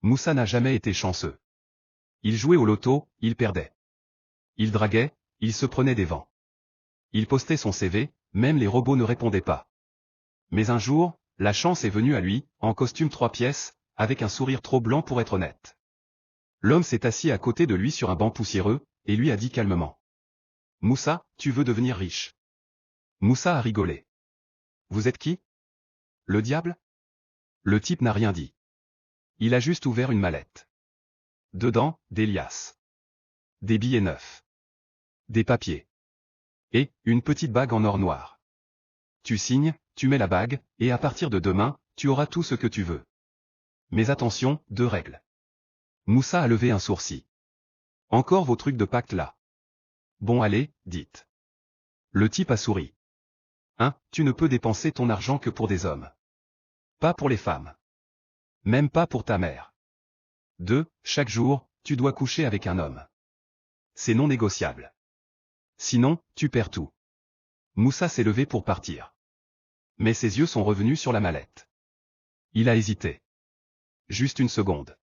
Moussa n'a jamais été chanceux. Il jouait au loto, il perdait. Il draguait, il se prenait des vents. Il postait son CV, même les robots ne répondaient pas. Mais un jour, la chance est venue à lui, en costume 3 pièces, avec un sourire trop blanc pour être honnête. L'homme s'est assis à côté de lui sur un banc poussiéreux, et lui a dit calmement. « Moussa, tu veux devenir riche ?» Moussa a rigolé. « Vous êtes qui ? Le diable ?» Le type n'a rien dit. Il a juste ouvert une mallette. Dedans, des liasses. Des billets neufs. Des papiers. Et, une petite bague en or noir. Tu signes, tu mets la bague, et à partir de demain, tu auras tout ce que tu veux. Mais attention, 2 règles. Moussa a levé un sourcil. Encore vos trucs de pacte là. Bon allez, dites. Le type a souri. 1. Tu ne peux dépenser ton argent que pour des hommes. Pas pour les femmes. Même pas pour ta mère. 2. Chaque jour, tu dois coucher avec un homme. C'est non négociable. Sinon, tu perds tout. Moussa s'est levé pour partir. Mais ses yeux sont revenus sur la mallette. Il a hésité. Juste une seconde.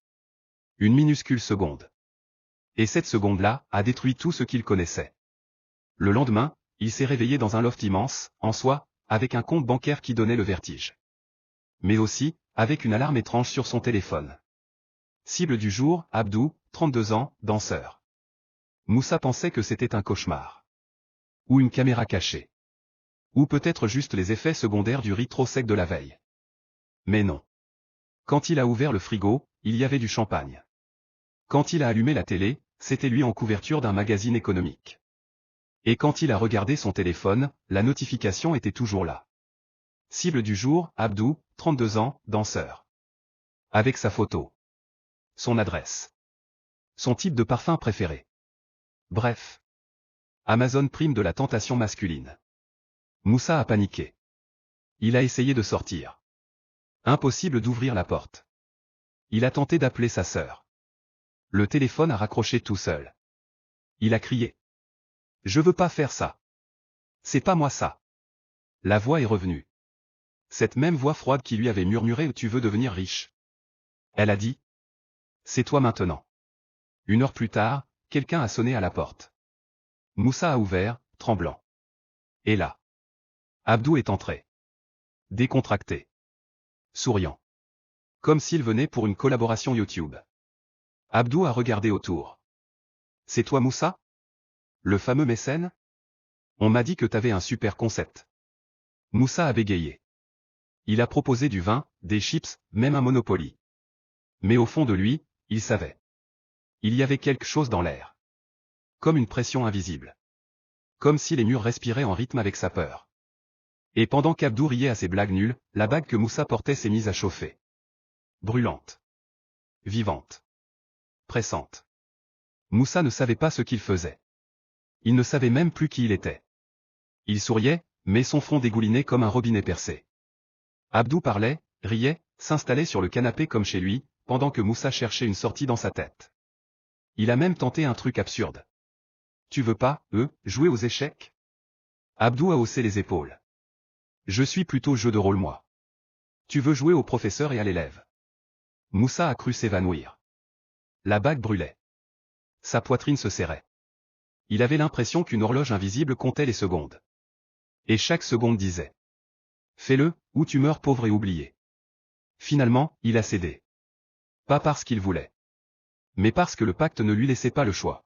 Une minuscule seconde. Et cette seconde-là a détruit tout ce qu'il connaissait. Le lendemain, il s'est réveillé dans un loft immense, en soi, avec un compte bancaire qui donnait le vertige. Mais aussi, avec une alarme étrange sur son téléphone. Cible du jour, Abdou, 32 ans, danseur. Moussa pensait que c'était un cauchemar. Ou une caméra cachée. Ou peut-être juste les effets secondaires du riz trop sec de la veille. Mais non. Quand il a ouvert le frigo, il y avait du champagne. Quand il a allumé la télé, c'était lui en couverture d'un magazine économique. Et quand il a regardé son téléphone, la notification était toujours là. Cible du jour, Abdou, 32 ans, danseur. Avec sa photo. Son adresse. Son type de parfum préféré. Bref. Amazon Prime de la tentation masculine. Moussa a paniqué. Il a essayé de sortir. Impossible d'ouvrir la porte. Il a tenté d'appeler sa sœur. Le téléphone a raccroché tout seul. Il a crié. « Je veux pas faire ça. C'est pas moi ça. » La voix est revenue. Cette même voix froide qui lui avait murmuré « Tu veux devenir riche ?» Elle a dit. « C'est toi maintenant. » 1 heure plus tard, quelqu'un a sonné à la porte. Moussa a ouvert, tremblant. Et là. Abdou est entré. Décontracté. Souriant. Comme s'il venait pour une collaboration YouTube. Abdou a regardé autour. « C'est toi Moussa ? Le fameux mécène ? On m'a dit que t'avais un super concept. » Moussa a bégayé. Il a proposé du vin, des chips, même un Monopoly. Mais au fond de lui, il savait. Il y avait quelque chose dans l'air. Comme une pression invisible. Comme si les murs respiraient en rythme avec sa peur. Et pendant qu'Abdou riait à ses blagues nulles, la bague que Moussa portait s'est mise à chauffer. Brûlante. Vivante. Pressante. Moussa ne savait pas ce qu'il faisait. Il ne savait même plus qui il était. Il souriait, mais son front dégoulinait comme un robinet percé. Abdou parlait, riait, s'installait sur le canapé comme chez lui, pendant que Moussa cherchait une sortie dans sa tête. Il a même tenté un truc absurde. « Tu veux pas, jouer aux échecs ?» Abdou a haussé les épaules. « Je suis plutôt jeu de rôle moi. Tu veux jouer au professeur et à l'élève ?» Moussa a cru s'évanouir. La bague brûlait. Sa poitrine se serrait. Il avait l'impression qu'une horloge invisible comptait les secondes. Et chaque seconde disait. Fais-le, ou tu meurs pauvre et oublié. Finalement, il a cédé. Pas parce qu'il voulait. Mais parce que le pacte ne lui laissait pas le choix.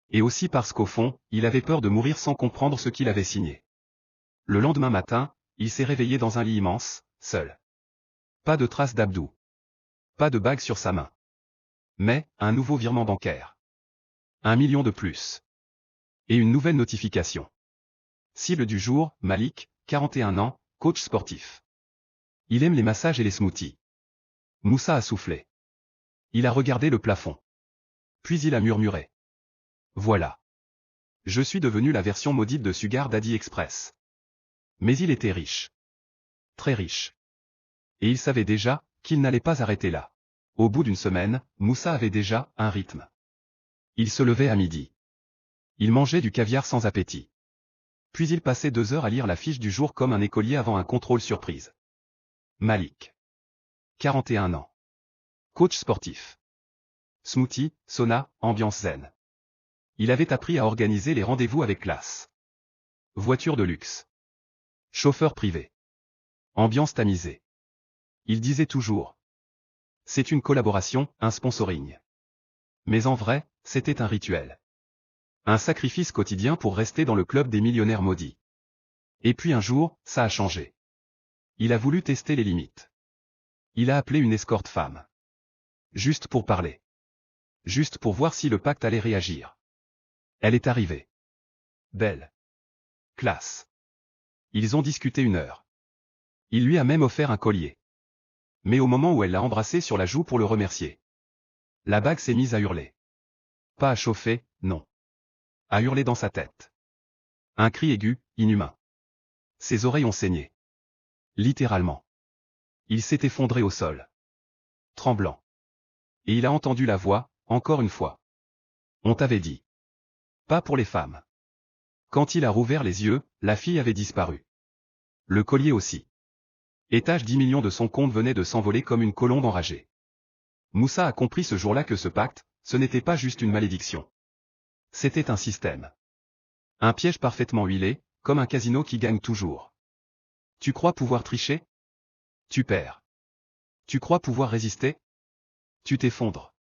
Et aussi parce qu'au fond, il avait peur de mourir sans comprendre ce qu'il avait signé. Le lendemain matin, il s'est réveillé dans un lit immense, seul. Pas de trace d'Abdou. Pas de bague sur sa main. Mais, un nouveau virement bancaire. 1 million de plus. Et une nouvelle notification. Cible du jour, Malik, 41 ans, coach sportif. Il aime les massages et les smoothies. Moussa a soufflé. Il a regardé le plafond. Puis il a murmuré. Voilà. Je suis devenu la version maudite de Sugar Daddy Express. Mais il était riche. Très riche. Et il savait déjà qu'il n'allait pas arrêter là. Au bout d'une semaine, Moussa avait déjà un rythme. Il se levait à midi. Il mangeait du caviar sans appétit. Puis il passait 2 heures à lire la fiche du jour comme un écolier avant un contrôle surprise. Malik. 41 ans. Coach sportif. Smoothie, sauna, ambiance zen. Il avait appris à organiser les rendez-vous avec classe. Voiture de luxe. Chauffeur privé. Ambiance tamisée. Il disait toujours. C'est une collaboration, un sponsoring. Mais en vrai, c'était un rituel. Un sacrifice quotidien pour rester dans le club des millionnaires maudits. Et puis un jour, ça a changé. Il a voulu tester les limites. Il a appelé une escorte femme. Juste pour parler. Juste pour voir si le pacte allait réagir. Elle est arrivée. Belle. Classe. Ils ont discuté 1 heure. Il lui a même offert un collier. Mais au moment où elle l'a embrassé sur la joue pour le remercier, la bague s'est mise à hurler. Pas à chauffer, non. À hurler dans sa tête. Un cri aigu, inhumain. Ses oreilles ont saigné. Littéralement. Il s'est effondré au sol. Tremblant. Et il a entendu la voix, encore une fois. On t'avait dit. Pas pour les femmes. Quand il a rouvert les yeux, la fille avait disparu. Le collier aussi. Étage 10 millions de son compte venait de s'envoler comme une colombe enragée. Moussa a compris ce jour-là que ce pacte, ce n'était pas juste une malédiction. C'était un système. Un piège parfaitement huilé, comme un casino qui gagne toujours. Tu crois pouvoir tricher? Tu perds. Tu crois pouvoir résister? Tu t'effondres.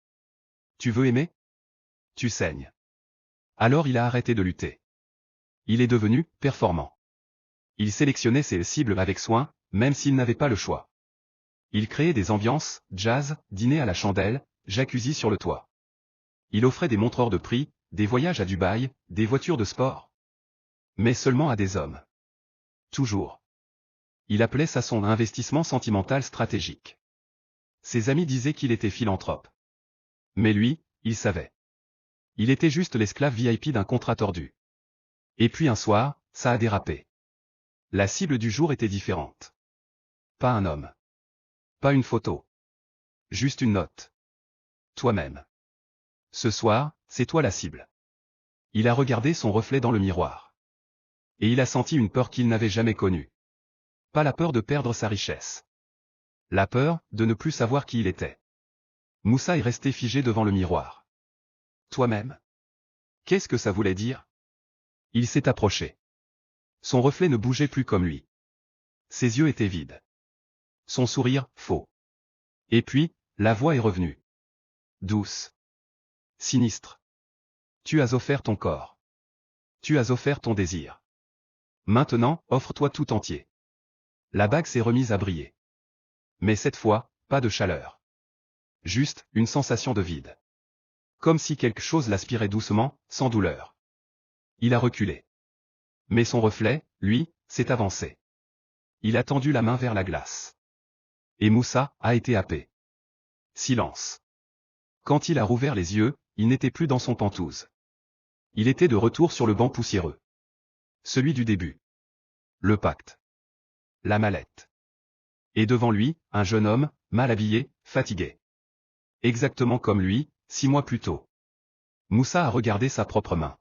Tu veux aimer? Tu saignes. Alors il a arrêté de lutter. Il est devenu performant. Il sélectionnait ses cibles avec soin, même s'il n'avait pas le choix. Il créait des ambiances, jazz, dîner à la chandelle, jacuzzi sur le toit. Il offrait des montreurs de prix, des voyages à Dubaï, des voitures de sport. Mais seulement à des hommes. Toujours. Il appelait ça son investissement sentimental stratégique. Ses amis disaient qu'il était philanthrope. Mais lui, il savait. Il était juste l'esclave VIP d'un contrat tordu. Et puis un soir, ça a dérapé. La cible du jour était différente. Pas un homme. Pas une photo. Juste une note. Toi-même. Ce soir, c'est toi la cible. Il a regardé son reflet dans le miroir. Et il a senti une peur qu'il n'avait jamais connue. Pas la peur de perdre sa richesse. La peur de ne plus savoir qui il était. Moussa est resté figé devant le miroir. Toi-même. Qu'est-ce que ça voulait dire? Il s'est approché. Son reflet ne bougeait plus comme lui. Ses yeux étaient vides. Son sourire, faux. Et puis, la voix est revenue. Douce. Sinistre. Tu as offert ton corps. Tu as offert ton désir. Maintenant, offre-toi tout entier. La bague s'est remise à briller. Mais cette fois, pas de chaleur. Juste, une sensation de vide. Comme si quelque chose l'aspirait doucement, sans douleur. Il a reculé. Mais son reflet, lui, s'est avancé. Il a tendu la main vers la glace. Et Moussa a été happé. Silence. Quand il a rouvert les yeux, il n'était plus dans son pantouse. Il était de retour sur le banc poussiéreux. Celui du début. Le pacte. La mallette. Et devant lui, un jeune homme, mal habillé, fatigué. Exactement comme lui, 6 mois plus tôt. Moussa a regardé sa propre main.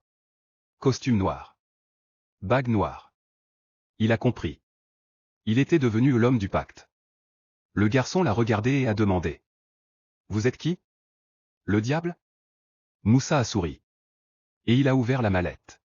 Costume noir. Bague noire. Il a compris. Il était devenu l'homme du pacte. Le garçon l'a regardé et a demandé. Vous êtes qui? Le diable? Moussa a souri. Et il a ouvert la mallette.